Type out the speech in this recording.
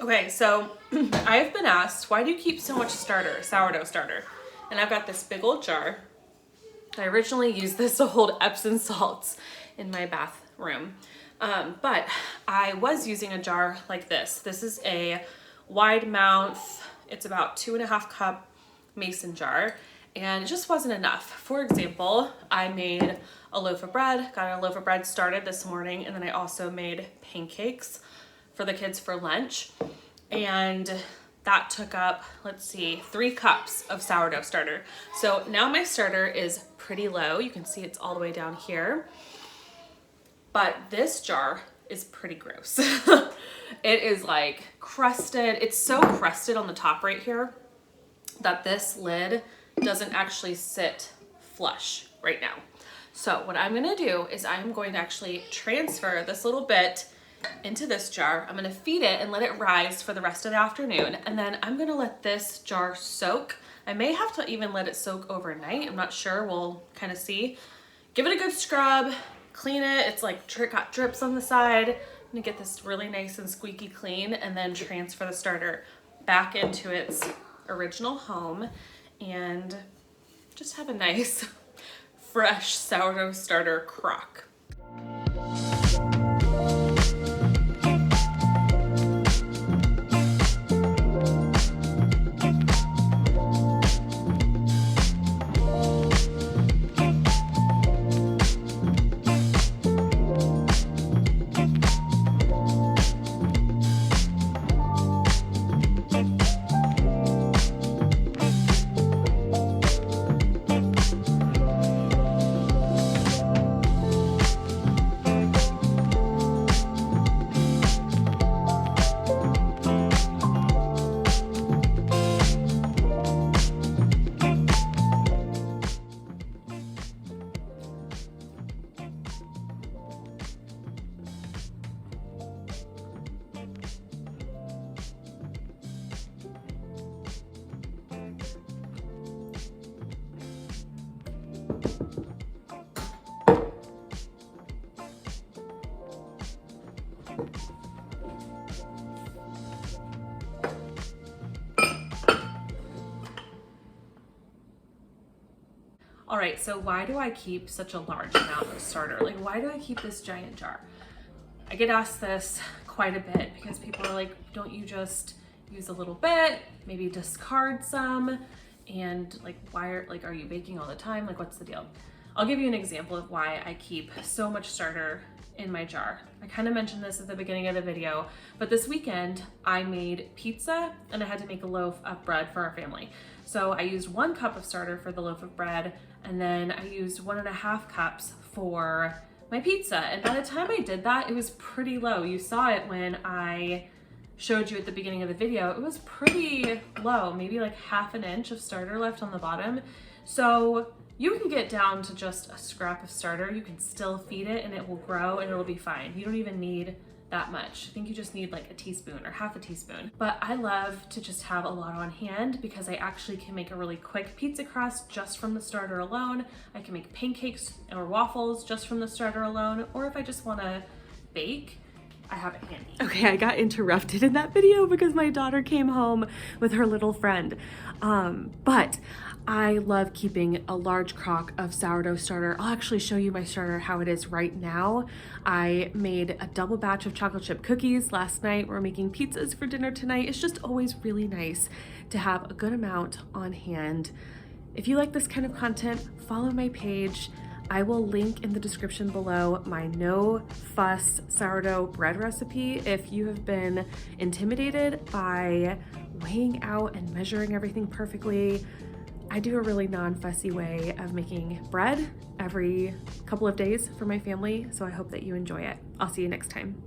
Okay, so I've been asked, why do you keep so much sourdough starter? And I've got this big old jar. I originally used this to hold Epsom salts in my bathroom. But I was using a jar like this. This is a wide mouth, it's about 2.5 cup mason jar, and it just wasn't enough. For example, I made a loaf of bread, got a loaf of bread started this morning, and then I also made pancakes for the kids for lunch. And that took up, 3 cups of sourdough starter. So now my starter is pretty low. You can see it's all the way down here. But this jar is pretty gross. It is like crusted. It's so crusted on the top right here that this lid doesn't actually sit flush right now. So what I'm gonna do is I'm going to actually transfer this little bit into this jar. I'm gonna feed it and let it rise for the rest of the afternoon. And then I'm gonna let this jar soak. I may have to even let it soak overnight. I'm not sure, we'll kind of see. Give it a good scrub, clean it. It's like got drips on the side. I'm gonna get this really nice and squeaky clean and then transfer the starter back into its original home and just have a nice fresh sourdough starter crock. All right, so why do I keep such a large amount of starter? Like, why do I keep this giant jar? I get asked this quite a bit because people are like, don't you just use a little bit, maybe discard some? And like, are you baking all the time? Like, what's the deal? I'll give you an example of why I keep so much starter in my jar. I kind of mentioned this at the beginning of the video, but this weekend I made pizza and I had to make a loaf of bread for our family. So I used 1 cup of starter for the loaf of bread, and then I used 1.5 cups for my pizza. And by the time I did that, it was pretty low. You saw it when I showed you at the beginning of the video. It was pretty low, maybe like 1/2 inch of starter left on the bottom. So you can get down to just a scrap of starter. You can still feed it and it will grow and it'll be fine. You don't even need that much. I think you just need like a teaspoon or 1/2 teaspoon. But I love to just have a lot on hand because I actually can make a really quick pizza crust just from the starter alone. I can make pancakes or waffles just from the starter alone, or if I just want to bake, I have it handy. Okay, I got interrupted in that video because my daughter came home with her little friend. But I love keeping a large crock of sourdough starter. I'll actually show you my starter how it is right now. I made a double batch of chocolate chip cookies last night. We're making pizzas for dinner tonight. It's just always really nice to have a good amount on hand. If you like this kind of content, follow my page. I will link in the description below my no fuss sourdough bread recipe if you have been intimidated by weighing out and measuring everything perfectly. I do a really non-fussy way of making bread every couple of days for my family, so I hope that you enjoy it. I'll see you next time.